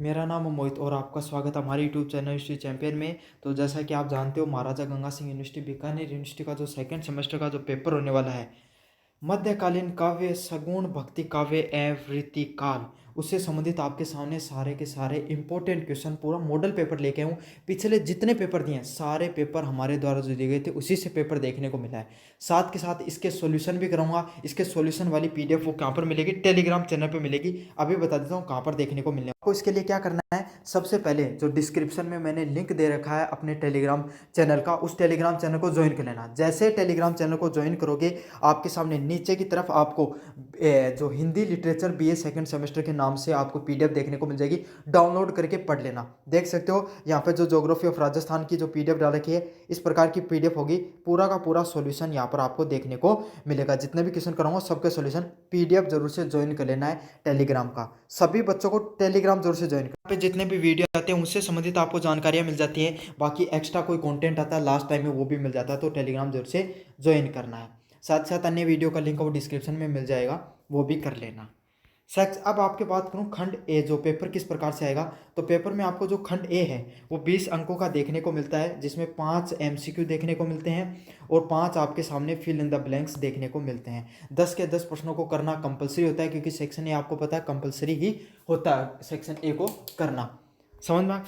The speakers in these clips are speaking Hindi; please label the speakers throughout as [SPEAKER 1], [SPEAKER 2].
[SPEAKER 1] मेरा नाम है मोहित और आपका स्वागत है हमारे यूट्यूब चैनल हिस्ट्री चैंपियन में। तो जैसा कि आप जानते हो, महाराजा गंगा सिंह यूनिवर्सिटी बीकानेर यूनिवर्सिटी का जो सेकंड सेमेस्टर का जो पेपर होने वाला है, मध्यकालीन काव्य, सगुण भक्ति काव्य एवं रीति काल, उससे संबंधित आपके सामने सारे के सारे इंपॉर्टेंट क्वेश्चन पूरा मॉडल पेपर लेके आऊँ। पिछले जितने पेपर दिए हैं सारे पेपर हमारे द्वारा जो दिए गए थे उसी से पेपर देखने को मिला है। साथ के साथ इसके सॉल्यूशन भी कराऊंगा। इसके सॉल्यूशन वाली पीडीएफ वो कहाँ पर मिलेगी? टेलीग्राम चैनल पर मिलेगी। अभी बता देता हूँ कहाँ पर देखने को मिलने आपको। इसके लिए क्या करना है, सबसे पहले जो डिस्क्रिप्शन में मैंने लिंक दे रखा है अपने टेलीग्राम चैनल का, उस टेलीग्राम चैनल को ज्वाइन कर लेना। जैसे टेलीग्राम चैनल को ज्वाइन करोगे, आपके सामने नीचे की तरफ आपको जो Hindi literature BA second semester के नाम से आपको पीडीएफ देखने को मिल जाएगी। डाउनलोड करके पढ़ लेना। देख सकते हो यहाँ पे जो ज्योग्राफी ऑफ राजस्थान की जो पीडीएफ डाल रखी है, इस प्रकार की पीडीएफ होगी। पूरा का पूरा सॉल्यूशन यहाँ पर आपको देखने को मिलेगा। जितने भी क्वेश्चन कराऊंगा सबके सॉल्यूशन पीडीएफ जरूर से ज्वाइन कर लेना है टेलीग्राम का। सभी बच्चों को टेलीग्राम जरूर से ज्वाइन करना। पे जितने भी वीडियो आते हैं उससे संबंधित आपको जानकारियां मिल जाती हैं। बाकी एक्स्ट्रा कोई कंटेंट आता है लास्ट टाइम में, वो भी मिल जाता है। तो टेलीग्राम जरूर से ज्वाइन करना है। साथ साथ अन्य वीडियो का लिंक वो डिस्क्रिप्शन में मिल जाएगा, वो भी कर लेना। सेक्स अब आपके बात करूं खंड ए, जो पेपर किस प्रकार से आएगा। तो पेपर में आपको जो खंड ए है वो 20 अंकों का देखने को मिलता है, जिसमें 5 एमसीक्यू देखने को मिलते हैं और 5 आपके सामने फिल इन द ब्लैंक्स देखने को मिलते हैं। 10 के 10 प्रश्नों को करना कंपलसरी होता है, क्योंकि सेक्शन ए आपको पता है कंपलसरी ही होता है सेक्शन ए को करना। समझ में?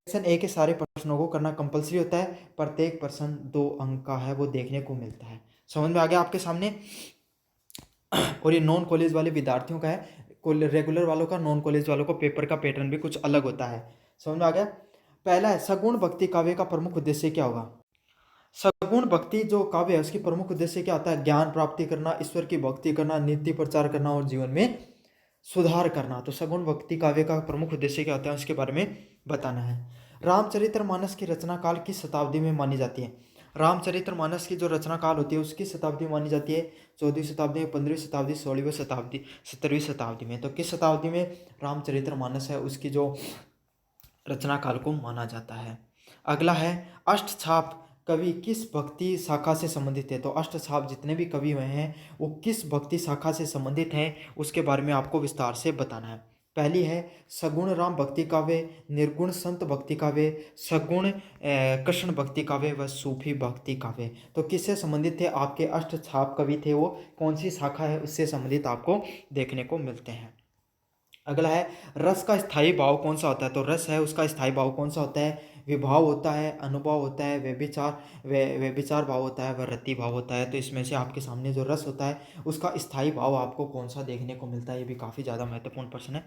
[SPEAKER 1] सेक्शन ए के सारे प्रश्नों को करना कंपलसरी होता है। प्रत्येक प्रश्न 2 अंक का है, वो देखने को मिलता है। समझ में आ गया आपके सामने? और ये नॉन कॉलेज वाले विद्यार्थियों का है, रेगुलर वालों का, नॉन कॉलेज वालों को पेपर का पैटर्न भी कुछ अलग होता है। समझ में आ गया? पहला है, सगुण भक्ति काव्य का प्रमुख उद्देश्य क्या होगा? सगुण भक्ति जो काव्य है उसकी प्रमुख उद्देश्य क्या होता है? ज्ञान प्राप्ति करना, ईश्वर की भक्ति करना, नीति प्रचार करना और जीवन में सुधार करना। तो सगुण भक्ति काव्य का प्रमुख उद्देश्य क्या होता है उसके बारे में बताना है। रामचरितमानस की रचना काल किस शताब्दी में मानी जाती है? रामचरितमानस की जो रचना काल होती है उसकी शताब्दी मानी जाती है 14वीं शताब्दी में, 15वीं शताब्दी, 16वीं शताब्दी, 17वीं शताब्दी में। तो किस शताब्दी में रामचरितमानस है उसकी जो रचना काल को माना जाता है? अगला है, अष्टछाप कवि किस भक्ति शाखा से संबंधित है? तो अष्टछाप जितने भी कवि हुए हैं वो किस भक्ति शाखा से संबंधित हैं उसके बारे में आपको विस्तार से बताना है। पहली है सगुण राम भक्ति काव्य, निर्गुण संत भक्ति काव्य, सगुण कृष्ण भक्ति काव्य व सूफी भक्ति काव्य। तो किससे संबंधित थे आपके अष्टछाप कवि थे? वो कौन सी शाखा है उससे संबंधित आपको देखने को मिलते हैं। अगला है, रस का स्थायी भाव कौन सा होता है? तो रस है उसका स्थायी भाव कौन सा होता है? विभाव होता है, अनुभव होता है, व्यभिचार भाव होता है, व रति भाव होता है। तो इसमें से आपके सामने जो रस होता है उसका स्थायी भाव आपको कौन सा देखने को मिलता है? ये भी काफ़ी ज़्यादा महत्वपूर्ण प्रश्न है,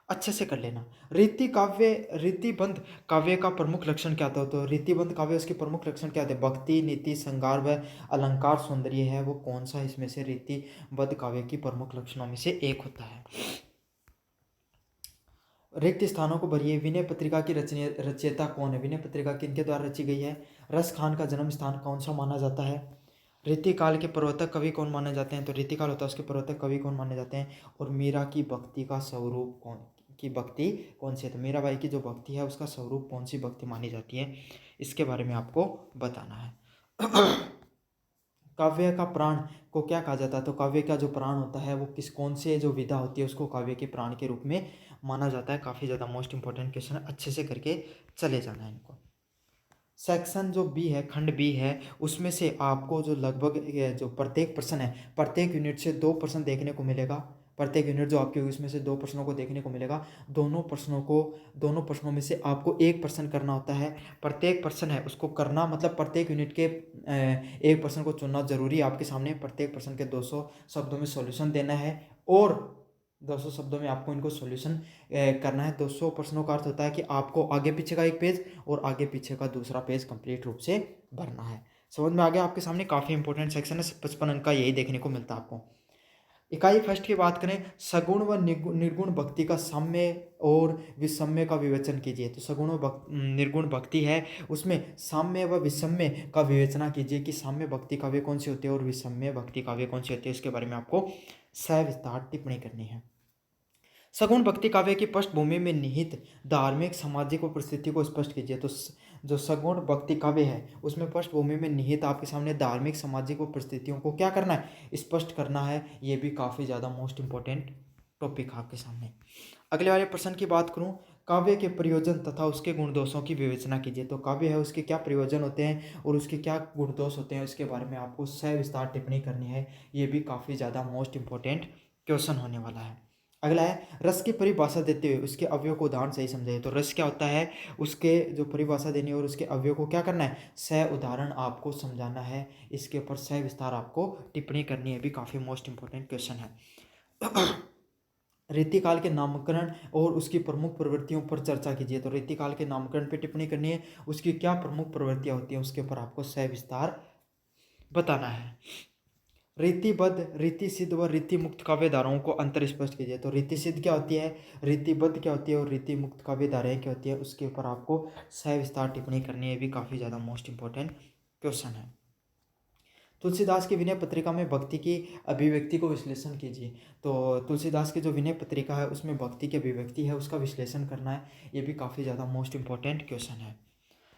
[SPEAKER 1] अच्छे से कर लेना। रीतिबंध काव्य का प्रमुख लक्षण क्या था? तो रीतिबंध काव्य उसके प्रमुख लक्षण क्या थे? भक्ति, नीति, श्रृंगार व अलंकार सौंदर्य है, वो कौन सा इसमें से रीतिबद्ध काव्य की प्रमुख लक्षणों में से एक होता है। रिक्त स्थानों को भरिए। विनय पत्रिका की रचयिता कौन है? विनय पत्रिका किनके द्वारा रची गई है? रस खान का जन्म स्थान कौन सा माना जाता है? रीतिकाल के प्रवर्तक कवि कौन माने जाते हैं? तो रीतिकाल होता है उसके प्रवर्तक कवि कौन माने जाते हैं? और मीरा की भक्ति का स्वरूप कौन सी है? तो मीराबाई की जो भक्ति है उसका स्वरूप कौन सी भक्ति मानी जाती है, इसके बारे में आपको बताना है। काव्य का प्राण को क्या कहा जाता है? तो काव्य का जो प्राण होता है वो कौन से जो विधा होती है उसको काव्य के प्राण के रूप में माना जाता है। काफ़ी ज़्यादा मोस्ट इंपॉर्टेंट क्वेश्चन है, अच्छे से करके चले जाना है इनको। सेक्शन जो बी है, खंड बी है, उसमें से आपको जो लगभग जो प्रत्येक प्रश्न है, प्रत्येक यूनिट से 2 प्रश्न देखने को मिलेगा। प्रत्येक यूनिट जो आपकी होगी उसमें से 2 प्रश्नों को देखने को मिलेगा। दोनों प्रश्नों में से आपको एक प्रश्न करना होता है। प्रत्येक प्रश्न है उसको करना, मतलब प्रत्येक यूनिट के एक प्रश्न को चुनना जरूरी है आपके सामने। प्रत्येक प्रश्न के 200 शब्दों में सॉल्यूशन देना है और 200 शब्दों में आपको इनको सॉल्यूशन करना है। 200 प्रश्नों का अर्थ होता है कि आपको आगे पीछे का एक पेज और आगे पीछे का दूसरा पेज कंप्लीट रूप से भरना है। समझ में आ गया आपके सामने? काफ़ी इंपॉर्टेंट सेक्शन है, 55 अंक का यही देखने को मिलता है आपको। इकाई फर्स्ट की बात करें, सगुण व निर्गुण भक्ति का साम्य और विषम्य का विवेचन कीजिए। तो सगुण व निर्गुण भक्ति है उसमें साम्य व विषम्य का विवेचना कीजिए कि साम्य भक्ति काव्य कौन सी होती है और विषम्य भक्ति काव्य कौन सी होती है, इसके बारे में आपको सविस्तार टिप्पणी करनी है। सगुण भक्ति काव्य की पृष्ठभूमि में निहित धार्मिक सामाजिक और परिस्थिति को स्पष्ट कीजिए। तो जो सगुण भक्ति काव्य है उसमें पृष्ठभूमि में निहित आपके सामने धार्मिक सामाजिक और परिस्थितियों को क्या करना है? स्पष्ट करना है। ये भी काफ़ी ज़्यादा मोस्ट इंपॉर्टेंट टॉपिक आपके सामने। अगले वाले प्रश्न की बात करूं, काव्य के प्रयोजन तथा उसके गुण दोषों की विवेचना कीजिए। तो काव्य है उसके क्या प्रयोजन होते हैं और उसके क्या गुण दोष होते हैं, इसके बारे में आपको सविस्तार टिप्पणी करनी है। ये भी काफ़ी ज़्यादा मोस्ट इंपॉर्टेंट क्वेश्चन होने वाला है। अगला है, रस की परिभाषा देते हुए उसके अवयव को उदाहरण से ही समझाइए। तो रस क्या होता है, उसके जो परिभाषा देनी है और उसके अवयव को क्या करना है, उदाहरण आपको समझाना है। इसके ऊपर सविस्तार आपको टिप्पणी करनी है, भी काफ़ी मोस्ट इंपॉर्टेंट क्वेश्चन है। रीतिकाल के नामकरण और उसकी प्रमुख प्रवृत्तियों पर चर्चा कीजिए। तो रीतिकाल के नामकरण पर टिप्पणी करनी है, उसकी क्या प्रमुख प्रवृत्तियां होती हैं उसके ऊपर आपको सविस्तार बताना है। रीतिबद्ध, रीति सिद्ध व रीति मुक्त काव्य धाराओं को अंतर स्पष्ट कीजिए। तो रीति सिद्ध क्या होती है, रीतिबद्ध क्या होती है और रीति मुक्त काव्य धाराएं क्या होती है, उसके ऊपर आपको सविस्तार टिप्पणी करनी है, भी काफ़ी ज़्यादा मोस्ट इंपॉर्टेंट क्वेश्चन है। तुलसीदास की विनय पत्रिका में भक्ति की अभिव्यक्ति को विश्लेषण कीजिए। तो तुलसीदास की जो विनय पत्रिका है उसमें भक्ति की अभिव्यक्ति है उसका विश्लेषण करना है, ये भी काफ़ी ज़्यादा मोस्ट इंपॉर्टेंट क्वेश्चन है।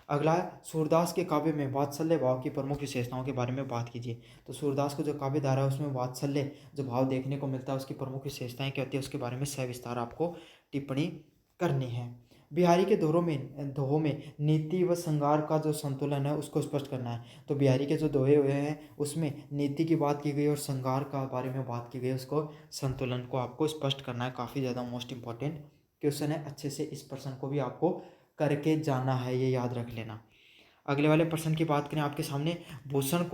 [SPEAKER 1] अगला है, सूरदास के काव्य में वात्सल्य भाव की प्रमुख विशेषताओं के बारे में बात कीजिए। तो सूरदास को जो काव्य धारा है उसमें वात्सल्य जो भाव देखने को मिलता है उसकी प्रमुख विशेषताएं क्या होती है, उसके बारे में सविस्तार आपको टिप्पणी करनी है। बिहारी के दोहों में नीति व श्रृंगार का जो संतुलन है उसको स्पष्ट करना है। तो बिहारी के जो दोहे हुए हैं उसमें नीति की बात की गई और श्रृंगार का बारे में बात की गई, उसको संतुलन को आपको स्पष्ट करना है। काफ़ी ज़्यादा मोस्ट इंपॉर्टेंट क्वेश्चन है, अच्छे से इस प्रश्न को भी आपको करके जाना है, ये याद रख लेना। अगले वाले प्रश्न की बात करें, आपके सामने भूषण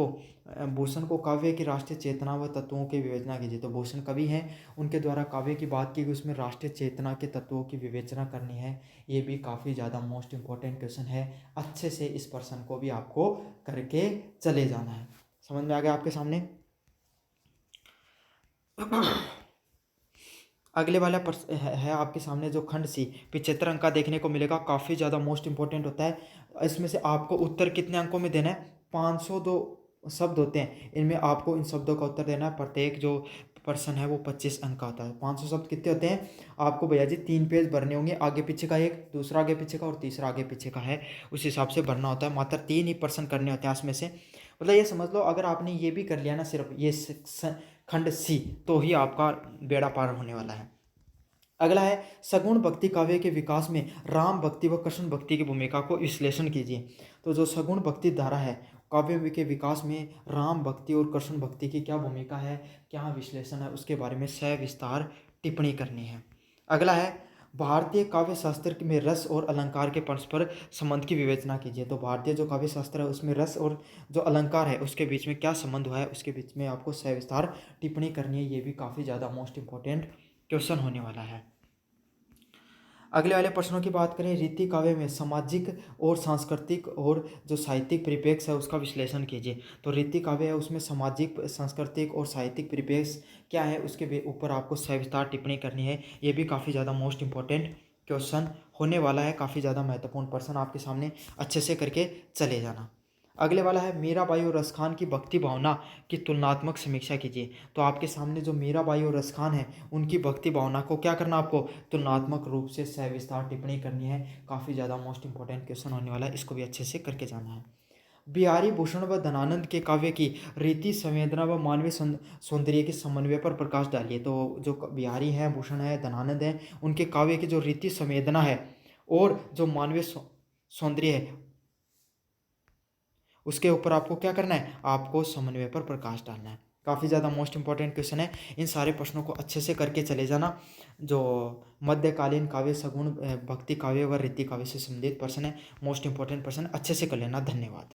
[SPEAKER 1] को काव्य की राष्ट्रीय चेतना व तत्वों की विवेचना कीजिए। तो भूषण कवि हैं, उनके द्वारा काव्य की बात की गई, उसमें राष्ट्रीय चेतना के तत्वों की विवेचना करनी है। ये भी काफ़ी ज़्यादा मोस्ट इंपॉर्टेंट क्वेश्चन है, अच्छे से इस प्रश्न को भी आपको करके चले जाना है। समझ में आ गया आपके सामने। अगले वाला है आपके सामने जो खंड सी 75 अंक का देखने को मिलेगा, काफ़ी ज़्यादा मोस्ट इंपॉर्टेंट होता है। इसमें से आपको उत्तर कितने अंकों में देना है, 502 शब्द होते हैं, इनमें आपको इन शब्दों का उत्तर देना है। प्रत्येक जो प्रश्न है वो 25 अंक का होता है। 500 शब्द कितने होते हैं आपको भैया जी, 3 पेज भरने होंगे, आगे पीछे का एक, दूसरा आगे पीछे का और तीसरा आगे पीछे का है, उस हिसाब से भरना होता है। मात्र 3 ही प्रश्न करने होते हैं इसमें से। मतलब ये समझ लो, अगर आपने ये भी कर लिया ना, सिर्फ ये खंड सी, तो ही आपका बेड़ा पार होने वाला है। अगला है, सगुण भक्ति काव्य के विकास में राम भक्ति व कृष्ण भक्ति की भूमिका को विश्लेषण कीजिए। तो जो सगुण भक्ति धारा है काव्य के विकास में राम भक्ति और कृष्ण भक्ति की क्या भूमिका है, क्या विश्लेषण है, उसके बारे में सविस्तार टिप्पणी करनी है। अगला है, भारतीय काव्य शास्त्र में रस और अलंकार के परस्पर संबंध की विवेचना कीजिए। तो भारतीय जो काव्य शास्त्र है उसमें रस और जो अलंकार है उसके बीच में क्या संबंध हुआ है, उसके बीच में आपको सविस्तार टिप्पणी करनी है। ये भी काफ़ी ज़्यादा मोस्ट इंपॉर्टेंट क्वेश्चन होने वाला है। अगले वाले प्रश्नों की बात करें, रीति काव्य में सामाजिक और सांस्कृतिक और जो साहित्यिक परिप्रेक्ष्य है उसका विश्लेषण कीजिए। तो रीति काव्य है उसमें सामाजिक, सांस्कृतिक और साहित्यिक परिप्रेक्ष्य क्या है उसके ऊपर आपको सविस्तार टिप्पणी करनी है। ये भी काफ़ी ज़्यादा मोस्ट इंपॉर्टेंट क्वेश्चन होने वाला है, काफ़ी ज़्यादा महत्वपूर्ण प्रश्न आपके सामने, अच्छे से करके चले जाना। अगले वाला है, मीराबाई और रसखान की भक्ति भावना की तुलनात्मक समीक्षा कीजिए। तो आपके सामने जो मीराबाई और रसखान है उनकी भक्ति भावना को क्या करना, आपको तुलनात्मक रूप से सविस्तार टिप्पणी करनी है। काफ़ी ज़्यादा मोस्ट इंपॉर्टेंट क्वेश्चन होने वाला है, इसको भी अच्छे से करके जाना है। बिहारी भूषण व धनानंद के काव्य की रीति, संवेदना व मानवीय सौंदर्य के समन्वय पर प्रकाश डालिए। तो जो बिहारी हैं, भूषण है, धनानंद हैं, उनके काव्य की जो रीति, संवेदना है और जो मानवीय सौंदर्य है उसके ऊपर आपको क्या करना है, आपको समन्वय पर प्रकाश डालना है। काफ़ी ज़्यादा मोस्ट इंपॉर्टेंट क्वेश्चन है, इन सारे प्रश्नों को अच्छे से करके चले जाना। जो मध्यकालीन काव्य, सगुण भक्ति काव्य व रीति काव्य से संबंधित प्रश्न है, मोस्ट इंपॉर्टेंट प्रश्न अच्छे से कर लेना। धन्यवाद।